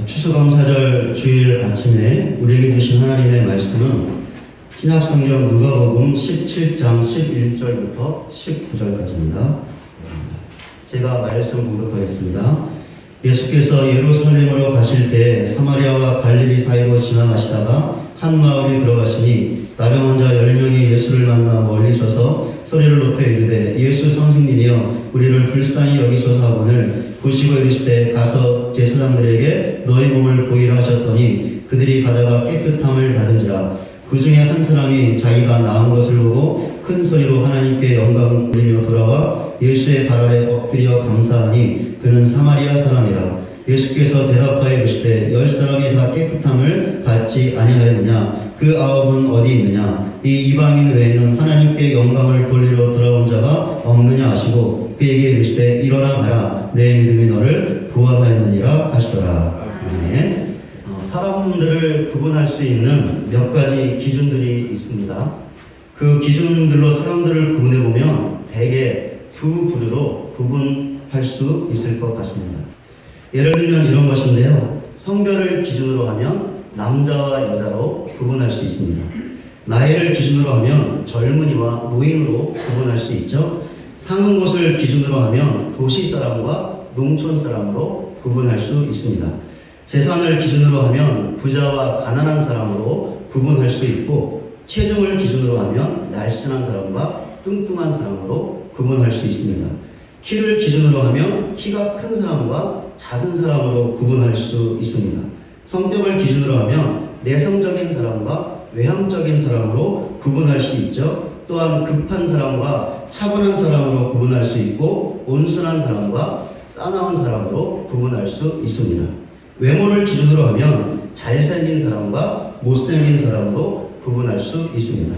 추수감사절 주일 아침에 우리에게 주신 하나님의 말씀은 신약성경 누가복음 17장 11절부터 19절까지입니다. 제가 말씀 봉독하겠습니다. 예수께서 예루살렘으로 가실 때 사마리아와 갈릴리 사이로 지나가시다가 한 마을에 들어가시니 나병 환자 10명이 예수를 만나 멀리 서서 소리를 높여 이르되 예수 선생님이여 우리를 불쌍히 여기소서 하거늘 보시고 이르시되 가서 제사장들에게 너희 몸을 보이라 하셨더니 그들이 가다가 깨끗함을 받은지라. 그 중에 한 사람이 자기가 나은 것을 보고 큰 소리로 하나님께 영광을 돌리며 돌아와 예수의 발 아래 엎드려 감사하니 그는 사마리아 사람이라. 예수께서 대답하여 이르시되 10사람이 다 깨끗함을 받지 아니하였느냐? 그 9은 어디 있느냐? 이 이방인 외에는 하나님께 영광을 돌리러 돌아온 자가 없느냐 하시고 그에게 이르시되 일어나 가라 내 믿음이 너를 구원하였느니라 하시더라. 아멘. 사람들을 구분할 수 있는 몇 가지 기준들이 있습니다. 그 기준들로 사람들을 구분해 보면 대개 두 부류로 구분할 수 있을 것 같습니다. 예를 들면 이런 것인데요. 성별을 기준으로 하면 남자와 여자로 구분할 수 있습니다. 나이를 기준으로 하면 젊은이와 노인으로 구분할 수 있죠. 사는 곳을 기준으로 하면 도시 사람과 농촌 사람으로 구분할 수 있습니다. 재산을 기준으로 하면 부자와 가난한 사람으로 구분할 수 있고 체중을 기준으로 하면 날씬한 사람과 뚱뚱한 사람으로 구분할 수 있습니다. 키를 기준으로 하면 키가 큰 사람과 작은 사람으로 구분할 수 있습니다. 성격을 기준으로 하면 내성적인 사람과 외향적인 사람으로 구분할 수 있죠. 또한 급한 사람과 차분한 사람으로 구분할 수 있고 온순한 사람과 싸나운 사람으로 구분할 수 있습니다. 외모를 기준으로 하면 잘생긴 사람과 못생긴 사람으로 구분할 수 있습니다.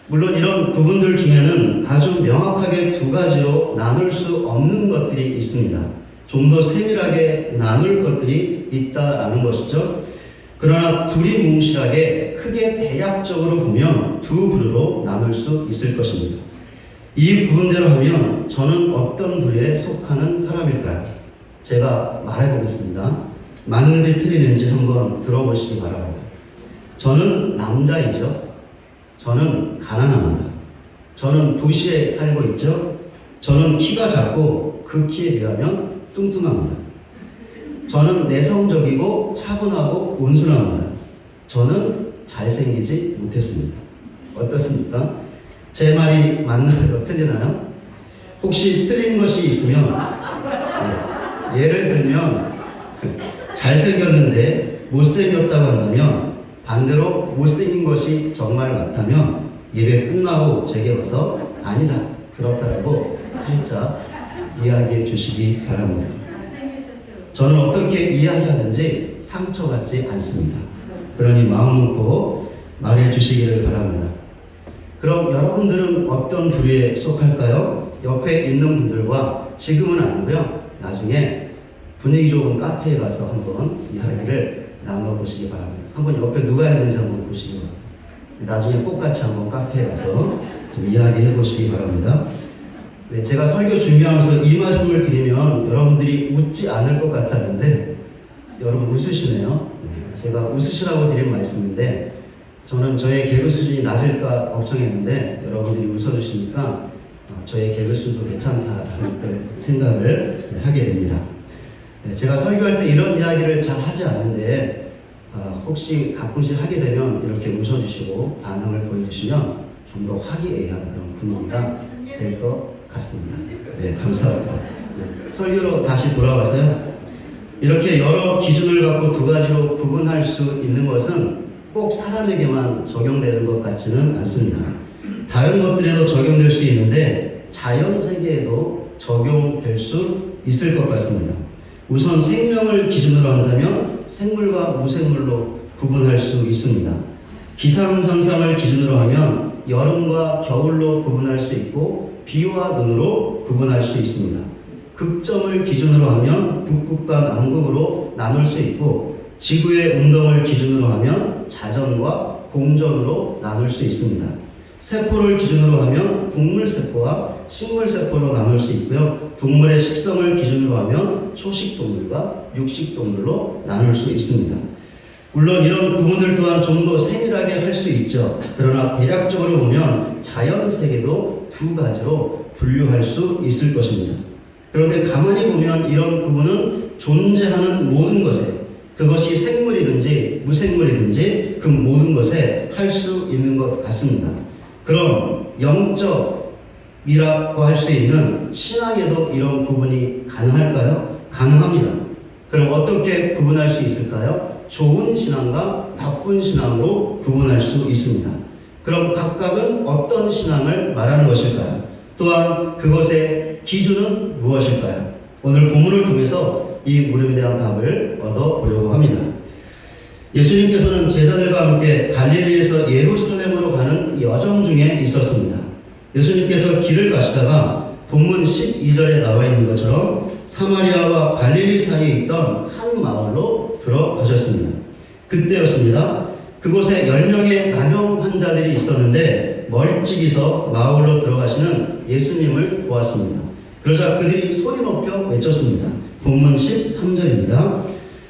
물론 이런 구분들 중에는 아주 명확하게 두 가지로 나눌 수 없는 것들이 있습니다. 좀 더 세밀하게 나눌 것들이 있다라는 것이죠. 그러나 둘이 뭉실하게 크게 대략적으로 보면 두 부류로 나눌 수 있을 것입니다. 이 구분대로 하면 저는 어떤 부류에 속하는 사람일까요? 제가 말해보겠습니다. 맞는지 틀리는지 한번 들어보시기 바랍니다. 저는 남자이죠. 저는 가난합니다. 저는 도시에 살고 있죠. 저는 키가 작고 그 키에 비하면 뚱뚱합니다. 저는 내성적이고 차분하고 온순합니다. 저는 잘생기지 못했습니다. 어떻습니까? 제 말이 맞나요? 틀리나요? 혹시 틀린 것이 있으면 예를 들면 잘생겼는데 못생겼다고 한다면 반대로 못생긴 것이 정말 맞다면 예배 끝나고 제게 와서 아니다 그렇다라고 살짝 이야기해 주시기 바랍니다. 저는 어떻게 이야기하든지 상처받지 않습니다. 그러니 마음 놓고 말해 주시기를 바랍니다. 그럼 여러분들은 어떤 부류에 속할까요? 옆에 있는 분들과 지금은 아니고요. 나중에 분위기 좋은 카페에 가서 한번 이야기를 나눠보시기 바랍니다. 한번 옆에 누가 있는지 한번 보시기 바랍니다. 나중에 꼭 같이 한번 카페에 가서 좀 이야기해 보시기 바랍니다. 네, 제가 설교 준비하면서 이 말씀을 드리면 여러분들이 웃지 않을 것 같았는데 여러분 웃으시네요. 네, 제가 웃으시라고 드린 말씀인데 저는 저의 개그 수준이 낮을까 걱정했는데 여러분들이 웃어주시니까 저의 개그 수준도 괜찮다는 생각을 하게 됩니다. 네, 제가 설교할 때 이런 이야기를 잘 하지 않는데 혹시 가끔씩 하게 되면 이렇게 웃어주시고 반응을 보여주시면 좀 더 화기애애한 그런 분위기가 될 것 같습니다. 네, 감사합니다. 네, 설교로 다시 돌아와서요. 이렇게 여러 기준을 갖고 두 가지로 구분할 수 있는 것은 꼭 사람에게만 적용되는 것 같지는 않습니다. 다른 것들에도 적용될 수 있는데 자연 세계에도 적용될 수 있을 것 같습니다. 우선 생명을 기준으로 한다면 생물과 무생물로 구분할 수 있습니다. 기상현상을 기준으로 하면 여름과 겨울로 구분할 수 있고 비와 눈으로 구분할 수 있습니다. 극점을 기준으로 하면 북극과 남극으로 나눌 수 있고 지구의 운동을 기준으로 하면 자전과 공전으로 나눌 수 있습니다. 세포를 기준으로 하면 동물세포와 식물세포로 나눌 수 있고요. 동물의 식성을 기준으로 하면 초식동물과 육식동물로 나눌 수 있습니다. 물론 이런 구분들 또한 좀 더 세밀하게 할 수 있죠. 그러나 대략적으로 보면 자연세계도 두 가지로 분류할 수 있을 것입니다. 그런데 가만히 보면 이런 구분은 존재하는 모든 것에, 그것이 생물이든지 무생물이든지 그 모든 것에 할 수 있는 것 같습니다. 그럼 영적이라고 할 수 있는 신앙에도 이런 구분이 가능할까요? 가능합니다. 그럼 어떻게 구분할 수 있을까요? 좋은 신앙과 나쁜 신앙으로 구분할 수 있습니다. 그럼 각각은 어떤 신앙을 말하는 것일까요? 또한 그것의 기준은 무엇일까요? 오늘 본문을 통해서 이 물음에 대한 답을 얻어보려고 합니다. 예수님께서는 제자들과 함께 갈릴리에서 예루살렘으로 가는 여정 중에 있었습니다. 예수님께서 길을 가시다가 본문 12절에 나와 있는 것처럼 사마리아와 갈릴리 사이에 있던 한 마을로 들어가셨습니다. 그때였습니다. 그곳에 10명의 나병 환자들이 있었는데 멀찍이서 마을로 들어가시는 예수님을 보았습니다. 그러자 그들이 소리 높여 외쳤습니다. 본문 13절입니다.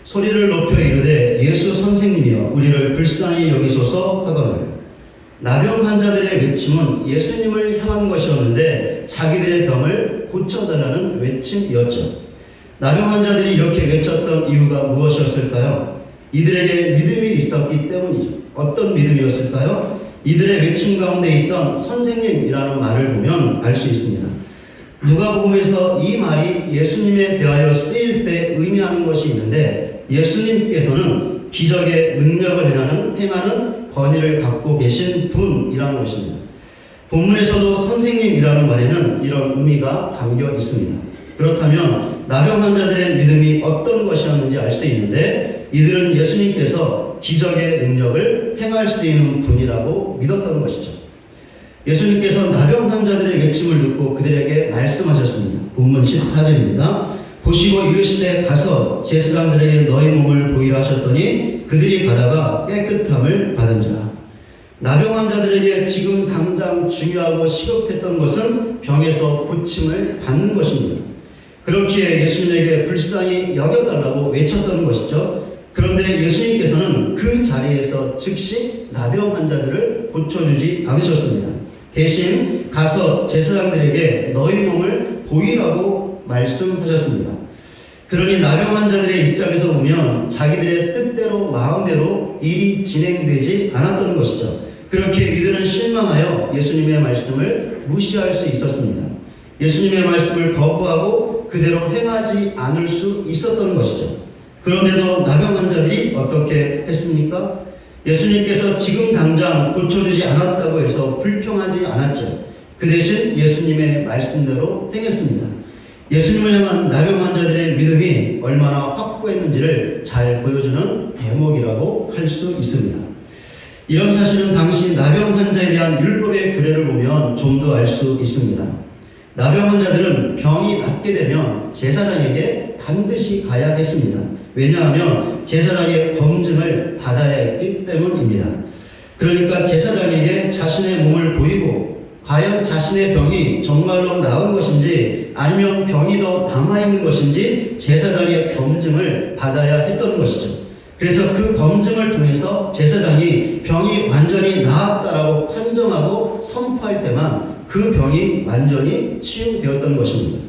소리를 높여 이르되 예수 선생님이여 우리를 불쌍히 여기소서 하거늘. 나병 환자들의 외침은 예수님을 향한 것이었는데 자기들의 병을 고쳐달라는 외침이었죠. 나병 환자들이 이렇게 외쳤던 이유가 무엇이었을까요? 이들에게 믿음이 있었기 때문이죠. 어떤 믿음이었을까요? 이들의 외침 가운데 있던 선생님이라는 말을 보면 알 수 있습니다. 누가복음에서 이 말이 예수님에 대하여 쓰일 때 의미하는 것이 있는데 예수님께서는 기적의 능력을 행하는 권위를 갖고 계신 분이라는 것입니다. 본문에서도 선생님이라는 말에는 이런 의미가 담겨 있습니다. 그렇다면 나병 환자들의 믿음이 어떤 것이었는지 알 수 있는데 이들은 예수님께서 기적의 능력을 행할 수 있는 분이라고 믿었던 것이죠. 예수님께서 나병 환자들의 외침을 듣고 그들에게 말씀하셨습니다. 본문 14절입니다. 보시고 이르시되 가서 제사장들에게 너희 몸을 보이라 하셨더니 그들이 가다가 깨끗함을 받은지라. 나병 환자들에게 지금 당장 중요하고 시급했던 것은 병에서 고침을 받는 것입니다. 그렇기에 예수님에게 불쌍히 여겨달라고 외쳤던 것이죠. 그런데 예수님께서는 그 자리에서 즉시 나병 환자들을 고쳐주지 않으셨습니다. 대신 가서 제사장들에게 너희 몸을 보이라고 말씀하셨습니다. 그러니 나병 환자들의 입장에서 보면 자기들의 뜻대로 마음대로 일이 진행되지 않았던 것이죠. 그렇게 이들은 실망하여 예수님의 말씀을 무시할 수 있었습니다. 예수님의 말씀을 거부하고 그대로 행하지 않을 수 있었던 것이죠. 그런데도 나병 환자들이 어떻게 했습니까? 예수님께서 지금 당장 고쳐주지 않았다고 해서 불평하지 않았죠. 그 대신 예수님의 말씀대로 행했습니다. 예수님을 향한 나병 환자들의 믿음이 얼마나 확고했는지를 잘 보여주는 대목이라고 할 수 있습니다. 이런 사실은 당시 나병 환자에 대한 율법의 규례를 보면 좀 더 알 수 있습니다. 나병 환자들은 병이 낫게 되면 제사장에게 반드시 가야 했습니다. 왜냐하면 제사장의 검증을 받아야 했기 때문입니다. 그러니까 제사장에게 자신의 몸을 보이고 과연 자신의 병이 정말로 나은 것인지 아니면 병이 더 남아있는 것인지 제사장의 검증을 받아야 했던 것이죠. 그래서 그 검증을 통해서 제사장이 병이 완전히 나았다라고 판정하고 선포할 때만 그 병이 완전히 치유되었던 것입니다.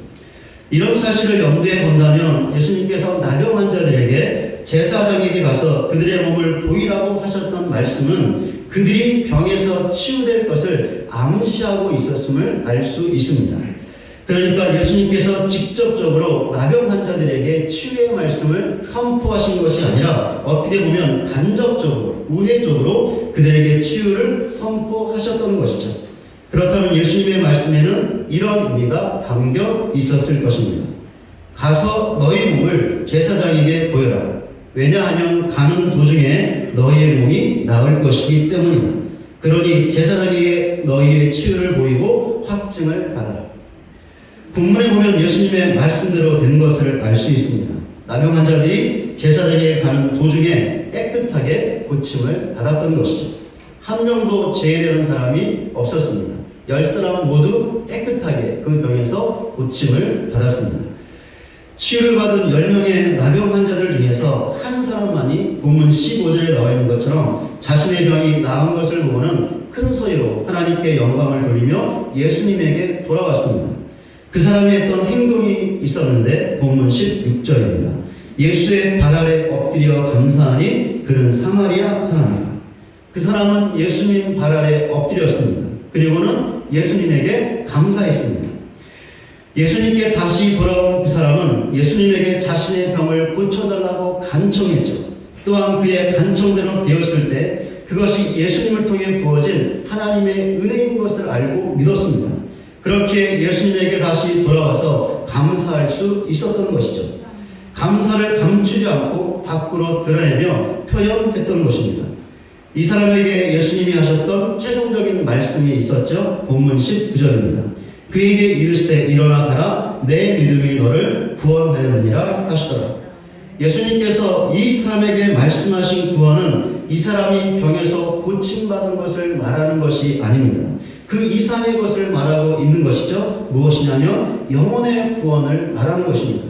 이런 사실을 염두에 본다면 예수님께서 나병 환자들에게 제사장에게 가서 그들의 몸을 보이라고 하셨던 말씀은 그들이 병에서 치유될 것을 암시하고 있었음을 알 수 있습니다. 그러니까 예수님께서 직접적으로 나병 환자들에게 치유의 말씀을 선포하신 것이 아니라 어떻게 보면 간접적으로, 우회적으로 그들에게 치유를 선포하셨던 것이죠. 그렇다면 예수님의 말씀에는 이런 의미가 담겨 있었을 것입니다. 가서 너희 몸을 제사장에게 보여라. 왜냐하면 가는 도중에 너희의 몸이 나을 것이기 때문이다. 그러니 제사장에게 너희의 치유를 보이고 확증을 받아라. 본문에 보면 예수님의 말씀대로 된 것을 알 수 있습니다. 나병 환자들이 제사장에게 가는 도중에 깨끗하게 고침을 받았던 것이죠. 한 명도 제외되는 사람이 없었습니다. 사람은 모두 깨끗하게 그 병에서 고침을 받았습니다. 치유를 받은 10명의 나병 환자들 중에서 한 사람만이 본문 15절에 나와 있는 것처럼 자신의 병이 나은 것을 보고는 큰 소리로 하나님께 영광을 돌리며 예수님에게 돌아왔습니다. 그 사람이 했던 행동이 있었는데 본문 16절입니다. 예수의 발 아래 엎드려 감사하니 그는 사마리아 사람이라. 그 사람은 예수님 발 아래 엎드렸습니다. 그리고는 예수님에게 감사했습니다. 예수님께 다시 돌아온 그 사람은 예수님에게 자신의 병을 고쳐달라고 간청했죠. 또한 그의 간청대로 되었을 때 그것이 예수님을 통해 부어진 하나님의 은혜인 것을 알고 믿었습니다. 그렇게 예수님에게 다시 돌아와서 감사할 수 있었던 것이죠. 감사를 감추지 않고 밖으로 드러내며 표현했던 것입니다. 이 사람에게 예수님이 하셨던 최종적인 말씀이 있었죠. 본문 19절입니다. 그에게 이르시되 일어나 가라 내 믿음이 너를 구원하였느니라 하시더라. 예수님께서 이 사람에게 말씀하신 구원은 이 사람이 병에서 고침받은 것을 말하는 것이 아닙니다. 그 이상의 것을 말하고 있는 것이죠. 무엇이냐면 영혼의 구원을 말하는 것입니다.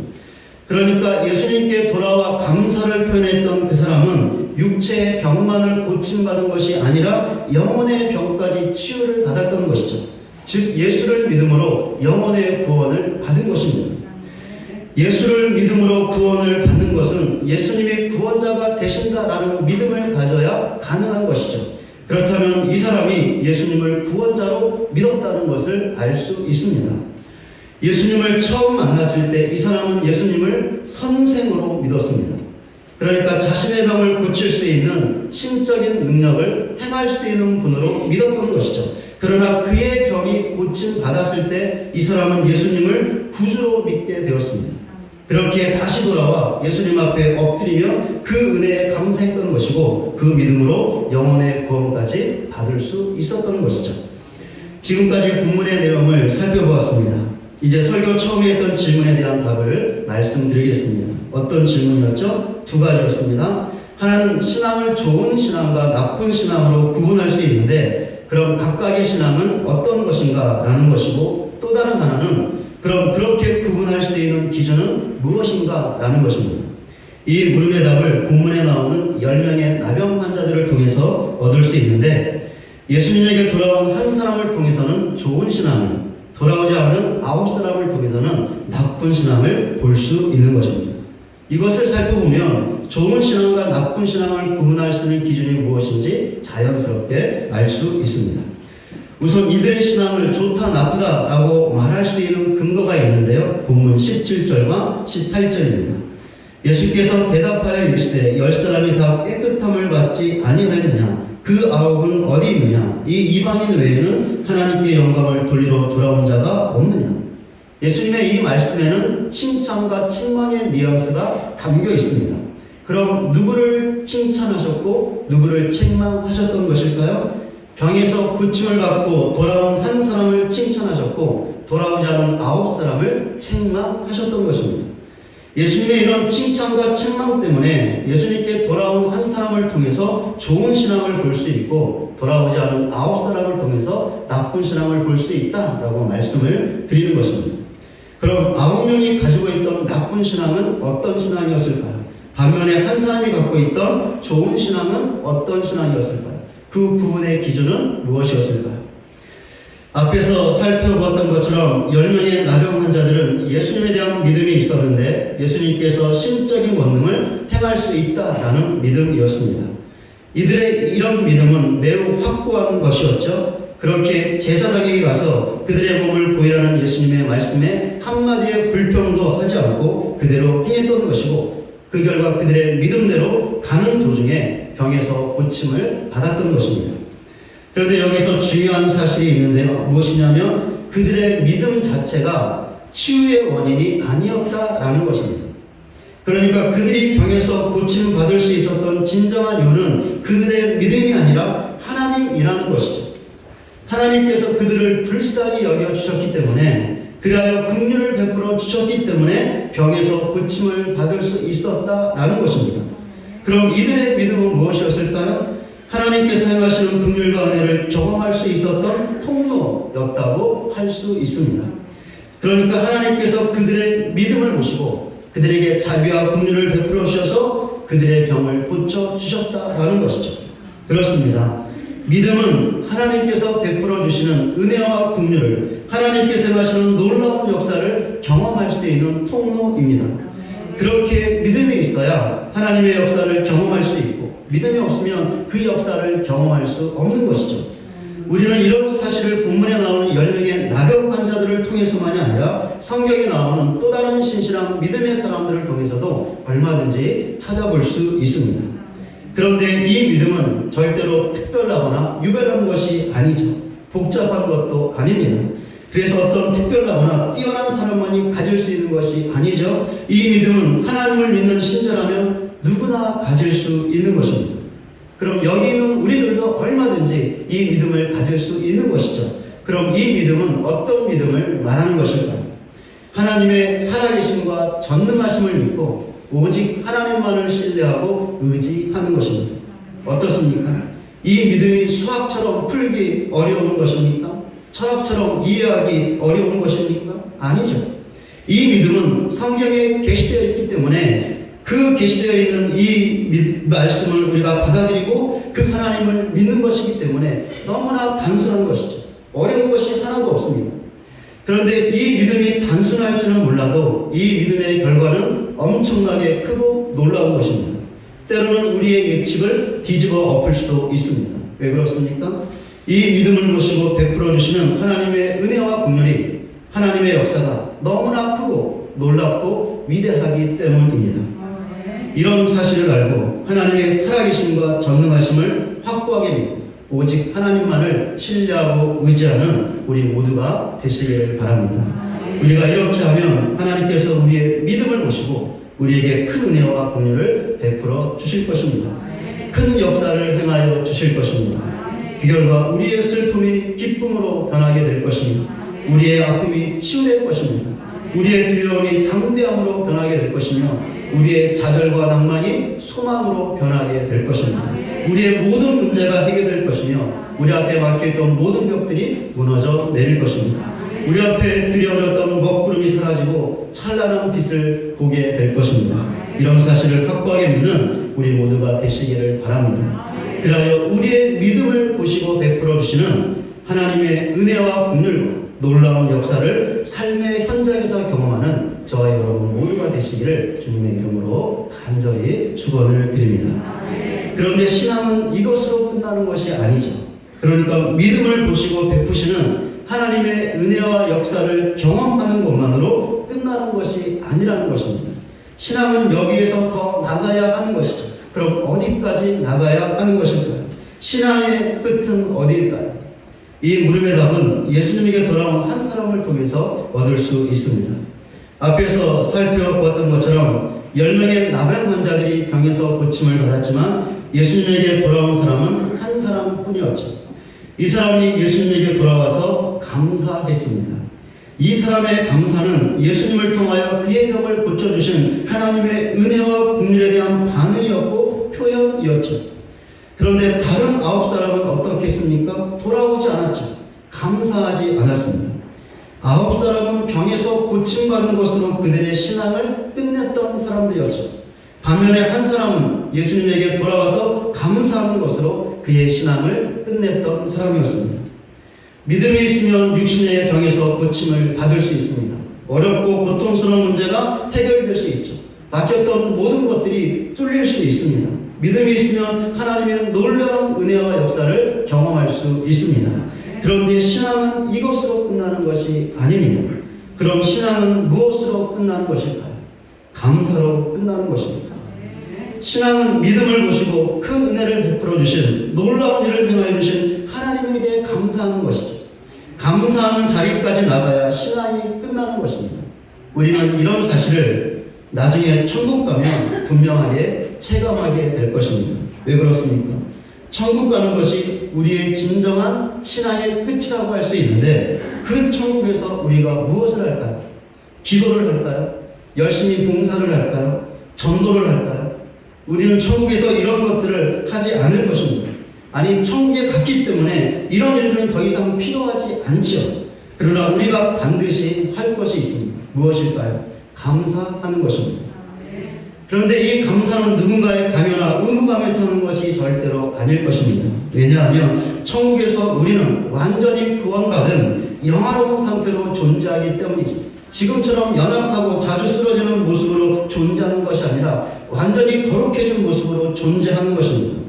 그러니까 예수님께 돌아와 감사를 표현했던 그 사람은 육체의 병만을 고침받은 것이 아니라 영혼의 병까지 치유를 받았던 것이죠. 즉 예수를 믿음으로 영혼의 구원을 받은 것입니다. 예수를 믿음으로 구원을 받는 것은 예수님이 구원자가 되신다라는 믿음을 가져야 가능한 것이죠. 그렇다면 이 사람이 예수님을 구원자로 믿었다는 것을 알 수 있습니다. 예수님을 처음 만났을 때 이 사람은 예수님을 선생으로 믿었습니다. 그러니까 자신의 병을 고칠 수 있는 신적인 능력을 행할 수 있는 분으로 믿었던 것이죠. 그러나 그의 병이 고침 받았을 때 이 사람은 예수님을 구주로 믿게 되었습니다. 그렇게 다시 돌아와 예수님 앞에 엎드리며 그 은혜에 감사했던 것이고 그 믿음으로 영혼의 구원까지 받을 수 있었던 것이죠. 지금까지 본문의 내용을 살펴보았습니다. 이제 설교 처음에 했던 질문에 대한 답을 말씀드리겠습니다. 어떤 질문이었죠? 두 가지였습니다. 하나는 신앙을 좋은 신앙과 나쁜 신앙으로 구분할 수 있는데 그럼 각각의 신앙은 어떤 것인가 라는 것이고 또 다른 하나는 그럼 그렇게 구분할 수 있는 기준은 무엇인가 라는 것입니다. 이 물음의 답을 본문에 나오는 10명의 나병 환자들을 통해서 얻을 수 있는데 예수님에게 돌아온 한 사람을 통해서는 좋은 신앙을, 돌아오지 않은 9사람을 통해서는 나쁜 신앙을 볼 수 있는 것입니다. 이것을 살펴보면 좋은 신앙과 나쁜 신앙을 구분할 수 있는 기준이 무엇인지 자연스럽게 알 수 있습니다. 우선 이들의 신앙을 좋다 나쁘다 라고 말할 수 있는 근거가 있는데요. 본문 17절과 18절입니다. 예수께서 대답하여 이르시되 10사람이 다 깨끗함을 받지 아니하였느냐 그 9은 어디 있느냐 이 이방인 외에는 하나님께 영광을 돌리러 돌아온 자가 없느냐. 예수님의 이 말씀에는 칭찬과 책망의 뉘앙스가 담겨 있습니다. 그럼 누구를 칭찬하셨고 누구를 책망하셨던 것일까요? 병에서 고침을 받고 돌아온 한 사람을 칭찬하셨고 돌아오지 않은 9사람을 책망하셨던 것입니다. 예수님의 이런 칭찬과 책망 때문에 예수님께 돌아온 한 사람을 통해서 좋은 신앙을 볼 수 있고 돌아오지 않은 9사람을 통해서 나쁜 신앙을 볼 수 있다라고 말씀을 드리는 것입니다. 그럼 9명이 가지고 있던 나쁜 신앙은 어떤 신앙이었을까요? 반면에 한 사람이 갖고 있던 좋은 신앙은 어떤 신앙이었을까요? 그 구분의 기준은 무엇이었을까요? 앞에서 살펴보았던 것처럼 10명의 나병 환자들은 예수님에 대한 믿음이 있었는데 예수님께서 신적인 권능을 행할 수 있다라는 믿음이었습니다. 이들의 이런 믿음은 매우 확고한 것이었죠. 그렇게 제사장에게 가서 그들의 몸을 보이라는 예수님의 말씀에 한마디의 불평도 하지 않고 그대로 행했던 것이고 그 결과 그들의 믿음대로 가는 도중에 병에서 고침을 받았던 것입니다. 그런데 여기서 중요한 사실이 있는데요. 무엇이냐면 그들의 믿음 자체가 치유의 원인이 아니었다라는 것입니다. 그러니까 그들이 병에서 고침을 받을 수 있었던 진정한 이유는 그들의 믿음이 아니라 하나님이라는 것이죠. 하나님께서 그들을 불쌍히 여겨주셨기 때문에 그리하여 긍휼을 베풀어 주셨기 때문에 병에서 고침을 받을 수 있었다라는 것입니다. 그럼 이들의 믿음은 무엇이었을까요? 하나님께서 행하시는 긍휼과 은혜를 경험할 수 있었던 통로였다고 할 수 있습니다. 그러니까 하나님께서 그들의 믿음을 보시고 그들에게 자비와 긍휼을 베풀어 주셔서 그들의 병을 고쳐 주셨다라는 것이죠. 그렇습니다. 믿음은 하나님께서 베풀어 주시는 은혜와 긍휼을, 하나님께서 행하시는 놀라운 역사를 경험할 수 있는 통로입니다. 그렇게 믿음이 있어야 하나님의 역사를 경험할 수 있고, 믿음이 없으면 그 역사를 경험할 수 없는 것이죠. 우리는 이런 사실을 본문에 나오는 10명의 나병 환자들을 통해서만이 아니라 성경에 나오는 또 다른 신실한 믿음의 사람들을 통해서도 얼마든지 찾아볼 수 있습니다. 그런데 이 믿음은 절대로 특별하거나 유별한 것이 아니죠. 복잡한 것도 아닙니다. 그래서 어떤 특별하거나 뛰어난 사람만이 가질 수 있는 것이 아니죠. 이 믿음은 하나님을 믿는 신자라면 누구나 가질 수 있는 것입니다. 그럼 여기 있는 우리들도 얼마든지 이 믿음을 가질 수 있는 것이죠. 그럼 이 믿음은 어떤 믿음을 말하는 것일까요? 하나님의 살아계심과 전능하심을 믿고 오직 하나님만을 신뢰하고 의지하는 것입니다. 어떻습니까? 이 믿음이 수학처럼 풀기 어려운 것입니까? 철학처럼 이해하기 어려운 것입니까? 아니죠. 이 믿음은 성경에 계시되어 있기 때문에 그 계시되어 있는 이 말씀을 우리가 받아들이고 그 하나님을 믿는 것이기 때문에 너무나 단순한 것이죠. 어려운 것이 하나도 없습니다. 그런데 이 믿음이 단순할지는 몰라도 이 믿음의 결과는 엄청나게 크고 놀라운 것입니다. 때로는 우리의 예측을 뒤집어 엎을 수도 있습니다. 왜 그렇습니까? 이 믿음을 보시고 베풀어 주시는 하나님의 은혜와 긍휼이, 하나님의 역사가 너무나 크고 놀랍고 위대하기 때문입니다. 이런 사실을 알고 하나님의 살아계심과 전능하심을 확고하게 믿고 오직 하나님만을 신뢰하고 의지하는 우리 모두가 되시기를 바랍니다. 우리가 이렇게 하면 하나님께서 우리의 믿음을 보시고 우리에게 큰 은혜와 긍휼을 베풀어 주실 것입니다. 큰 역사를 행하여 주실 것입니다. 그 결과 우리의 슬픔이 기쁨으로 변하게 될 것입니다. 우리의 아픔이 치유될 것입니다. 우리의 두려움이 담대함으로 변하게 될 것이며 우리의 좌절과 낭만이 소망으로 변하게 될 것입니다. 우리의 모든 문제가 해결될 것이며 우리 앞에 막혀있던 모든 벽들이 무너져 내릴 것입니다. 우리 앞에 드려졌던 먹구름이 사라지고 찬란한 빛을 보게 될 것입니다. 이런 사실을 확고하게 믿는 우리 모두가 되시기를 바랍니다. 그리하여 우리의 믿음을 보시고 베풀어 주시는 하나님의 은혜와 긍휼과 놀라운 역사를 삶의 현장에서 경험하는 저와 여러분 모두가 되시기를 주님의 이름으로 간절히 축원을 드립니다. 그런데 신앙은 이것으로 끝나는 것이 아니죠. 그러니까 믿음을 보시고 베푸시는 하나님의 은혜와 역사를 경험하는 것만으로 끝나는 것이 아니라는 것입니다. 신앙은 여기에서 더 나가야 하는 것이죠. 그럼 어디까지 나가야 하는 것일까요? 신앙의 끝은 어디일까요? 이 물음의 답은 예수님에게 돌아온 한 사람을 통해서 얻을 수 있습니다. 앞에서 살펴보았던 것처럼 10명의 나병 환자들이 병에서 고침을 받았지만 예수님에게 돌아온 사람은 한 사람뿐이었죠. 이 사람이 예수님에게 돌아와서 감사했습니다. 이 사람의 감사는 예수님을 통하여 그의 병을 고쳐주신 하나님의 은혜와 긍휼에 대한 반응이었고 표현이었죠. 그런데 다른 9사람은 어떻게 했습니까? 돌아오지 않았죠. 감사하지 않았습니다. 9사람은 병에서 고침받은 것으로 그들의 신앙을 끝냈던 사람들이었죠. 반면에 한 사람은 예수님에게 돌아와서 감사하는 것으로 그의 신앙을 끝냈던 사람이었습니다. 믿음이 있으면 육신의 병에서 고침을 받을 수 있습니다. 어렵고 고통스러운 문제가 해결될 수 있죠. 막혔던 모든 것들이 뚫릴 수 있습니다. 믿음이 있으면 하나님의 놀라운 은혜와 역사를 경험할 수 있습니다. 그런데 신앙은 이것으로 끝나는 것이 아닙니다. 그럼 신앙은 무엇으로 끝나는 것일까요? 감사로 끝나는 것입니다. 신앙은 믿음을 보시고 큰 은혜를 베풀어 주신, 놀라운 일을 행하여 주신 하나님에게 감사하는 것이죠. 감사하는 자리까지 나가야 신앙이 끝나는 것입니다. 우리는 이런 사실을 나중에 천국 가면 분명하게 체감하게 될 것입니다. 왜 그렇습니까? 천국 가는 것이 우리의 진정한 신앙의 끝이라고 할 수 있는데 그 천국에서 우리가 무엇을 할까요? 기도를 할까요? 열심히 봉사를 할까요? 전도를 할까요? 우리는 천국에서 이런 것들을 하지 않을 것입니다. 아니 천국에 갔기 때문에 이런 일들은 더 이상 필요하지 않지요. 그러나 우리가 반드시 할 것이 있습니다. 무엇일까요? 감사하는 것입니다. 그런데 이 감사는 누군가의 강요나 의무감에서 하는 것이 절대로 아닐 것입니다. 왜냐하면 천국에서 우리는 완전히 구원받은 영화로운 상태로 존재하기 때문이죠. 지금처럼 연약하고 자주 쓰러지는 모습으로 존재하는 것이 아니라 완전히 거룩해진 모습으로 존재하는 것입니다.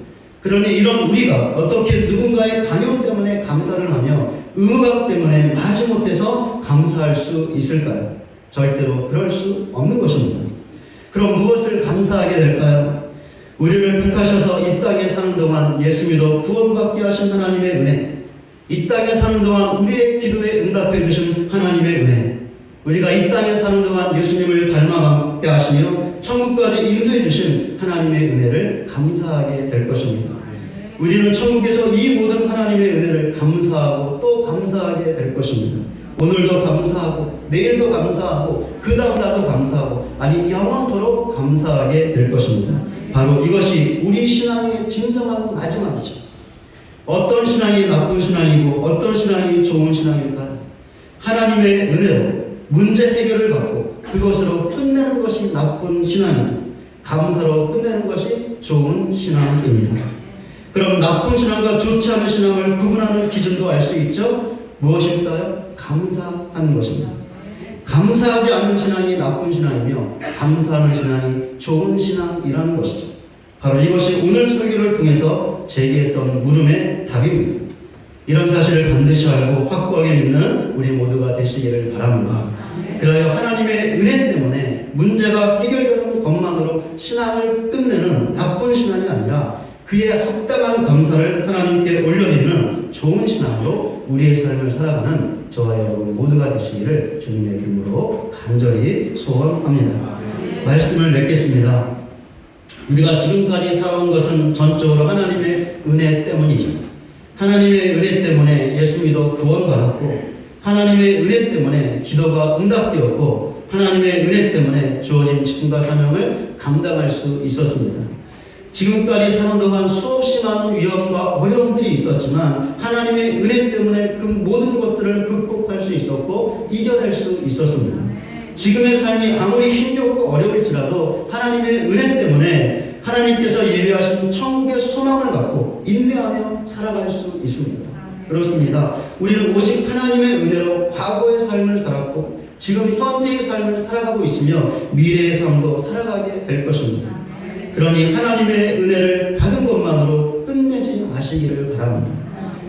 그러니 이런 우리가 어떻게 누군가의 강요 때문에 감사를 하며 의무감 때문에 마지못해서 감사할 수 있을까요? 절대로 그럴 수 없는 것입니다. 그럼 무엇을 감사하게 될까요? 우리를 택하셔서 이 땅에 사는 동안 예수 믿어 구원받게 하신 하나님의 은혜, 이 땅에 사는 동안 우리의 기도에 응답해 주신 하나님의 은혜, 우리가 이 땅에 사는 동안 예수님을 닮아가게 하시며 천국까지 인도해 주신 하나님의 은혜를 감사하게 될 것입니다. 우리는 천국에서 이 모든 하나님의 은혜를 감사하고 또 감사하게 될 것입니다. 오늘도 감사하고 내일도 감사하고 그 다음 날도 감사하고 아니 영원토록 감사하게 될 것입니다. 바로 이것이 우리 신앙의 진정한 마지막이죠. 어떤 신앙이 나쁜 신앙이고 어떤 신앙이 좋은 신앙일까요? 하나님의 은혜로 문제 해결을 받고 그것으로 끝내는 것이 나쁜 신앙이고 감사로 끝내는 것이 좋은 신앙입니다. 그럼 나쁜 신앙과 좋지 않은 신앙을 구분하는 기준도 알 수 있죠? 무엇일까요? 감사하는 것입니다. 감사하지 않는 신앙이 나쁜 신앙이며 감사하는 신앙이 좋은 신앙이라는 것이죠. 바로 이것이 오늘 설교를 통해서 제기했던 물음의 답입니다. 이런 사실을 반드시 알고 확고하게 믿는 우리 모두가 되시기를 바랍니다. 그래야 하나님의 은혜 때문에 문제가 해결되는 것만으로 신앙을 끝내는 나쁜 신앙이 아니라 그의 합당한 감사를 하나님께 올려드리는 좋은 신앙으로 우리의 삶을 살아가는 저와 여러분 모두가 되시기를 주님의 이름으로 간절히 소원합니다. 말씀을 맺겠습니다. 우리가 지금까지 살아온 것은 전적으로 하나님의 은혜 때문이죠. 하나님의 은혜 때문에 예수 믿어 구원받았고 하나님의 은혜 때문에 기도가 응답되었고 하나님의 은혜 때문에 주어진 직분과 사명을 감당할 수 있었습니다. 지금까지 사는 동안 수없이 많은 위험과 어려움들이 있었지만 하나님의 은혜 때문에 그 모든 것들을 극복할 수 있었고 이겨낼 수 있었습니다. 지금의 삶이 아무리 힘겹고 어려울지라도 하나님의 은혜 때문에 하나님께서 예비하신 천국의 소망을 갖고 인내하며 살아갈 수 있습니다. 그렇습니다. 우리는 오직 하나님의 은혜로 과거의 삶을 살았고 지금 현재의 삶을 살아가고 있으며 미래의 삶도 살아가게 될 것입니다. 그러니 하나님의 은혜를 받은 것만으로 끝내지 마시기를 바랍니다.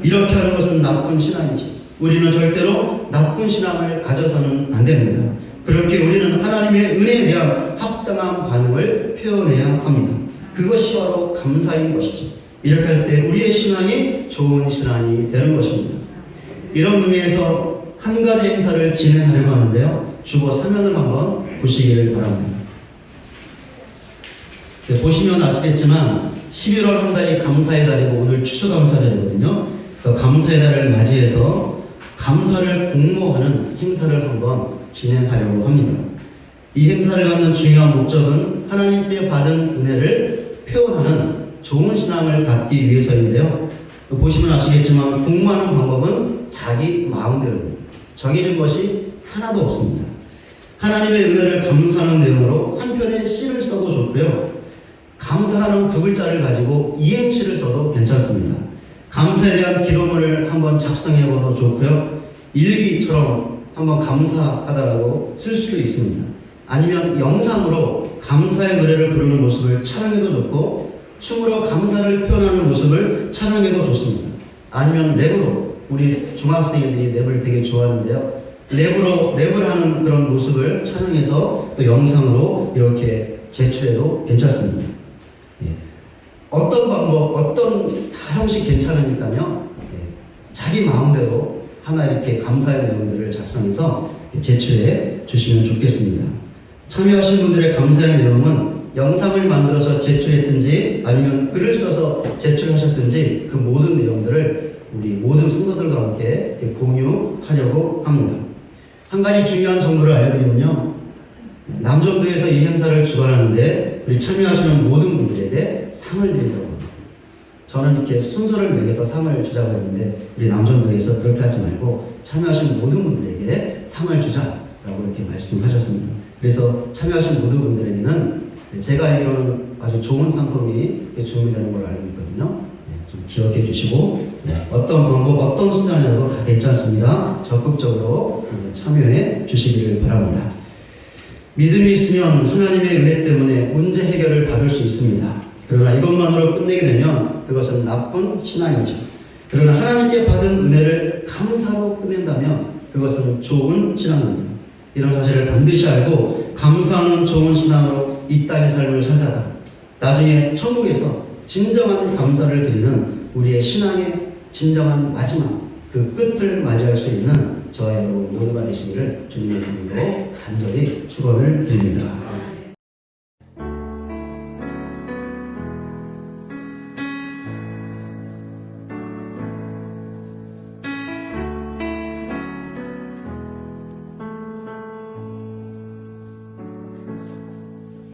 이렇게 하는 것은 나쁜 신앙이지. 우리는 절대로 나쁜 신앙을 가져서는 안 됩니다. 그렇게 우리는 하나님의 은혜에 대한 합당한 반응을 표현해야 합니다. 그것이 바로 감사인 것이죠. 이렇게 할 때 우리의 신앙이 좋은 신앙이 되는 것입니다. 이런 의미에서 한 가지 행사를 진행하려고 하는데요. 주보 사면을 한번 보시기를 바랍니다. 보시면 아시겠지만 11월 한 달이 감사의 달이고 오늘 추수감사절이거든요. 그래서 감사의 달을 맞이해서 감사를 공모하는 행사를 한번 진행하려고 합니다. 이 행사를 갖는 중요한 목적은 하나님께 받은 은혜를 표현하는 좋은 신앙을 갖기 위해서인데요. 보시면 아시겠지만 공모하는 방법은 자기 마음대로입니다. 정해진 것이 하나도 없습니다. 하나님의 은혜를 감사하는 내용으로 한 편의 시를 써도 좋고요. 감사라는 두 글자를 가지고 이행시를 써도 괜찮습니다. 감사에 대한 기도문을 한번 작성해봐도 좋고요. 일기처럼 한번 감사하다라고 쓸 수도 있습니다. 아니면 영상으로 감사의 노래를 부르는 모습을 촬영해도 좋고 춤으로 감사를 표현하는 모습을 촬영해도 좋습니다. 아니면 랩으로 우리 중학생들이 랩을 되게 좋아하는데요. 랩을 하는 그런 모습을 촬영해서 또 영상으로 이렇게 제출해도 괜찮습니다. 어떤 방법, 어떤 형식 괜찮으니까요. 자기 마음대로 하나 이렇게 감사의 내용들을 작성해서 제출해 주시면 좋겠습니다. 참여하신 분들의 감사의 내용은 영상을 만들어서 제출했든지 아니면 글을 써서 제출하셨든지 그 모든 내용들을 우리 모든 성도들과 함께 공유하려고 합니다. 한 가지 중요한 정보를 알려드리면요. 남전도에서 이 행사를 주관하는데 우리 참여하시는 모든 분들에게 상을 드린다고 합니다. 저는 이렇게 순서를 매겨서 상을 주자고 했는데 우리 남전도에서 그렇게 하지 말고 참여하신 모든 분들에게 상을 주자라고 이렇게 말씀하셨습니다. 그래서 참여하신 모든 분들에게는 제가 알기로는 아주 좋은 상품이 준비되는 걸로 알고 있거든요. 좀 기억해 주시고 어떤 방법, 어떤 수단이라도 다 괜찮습니다. 적극적으로 참여해 주시기를 바랍니다. 믿음이 있으면 하나님의 은혜 때문에 문제 해결을 받을 수 있습니다. 그러나 이것만으로 끝내게 되면 그것은 나쁜 신앙이죠. 그러나 하나님께 받은 은혜를 감사로 끝낸다면 그것은 좋은 신앙입니다. 이런 사실을 반드시 알고 감사하는 좋은 신앙으로 이 땅의 삶을 살다가 나중에 천국에서 진정한 감사를 드리는 우리의 신앙의 진정한 마지막 그 끝을 맞이할 수 있는 저와 여러분 모두가 되시기를 주님의 이름으로 간절히 축원을 드립니다.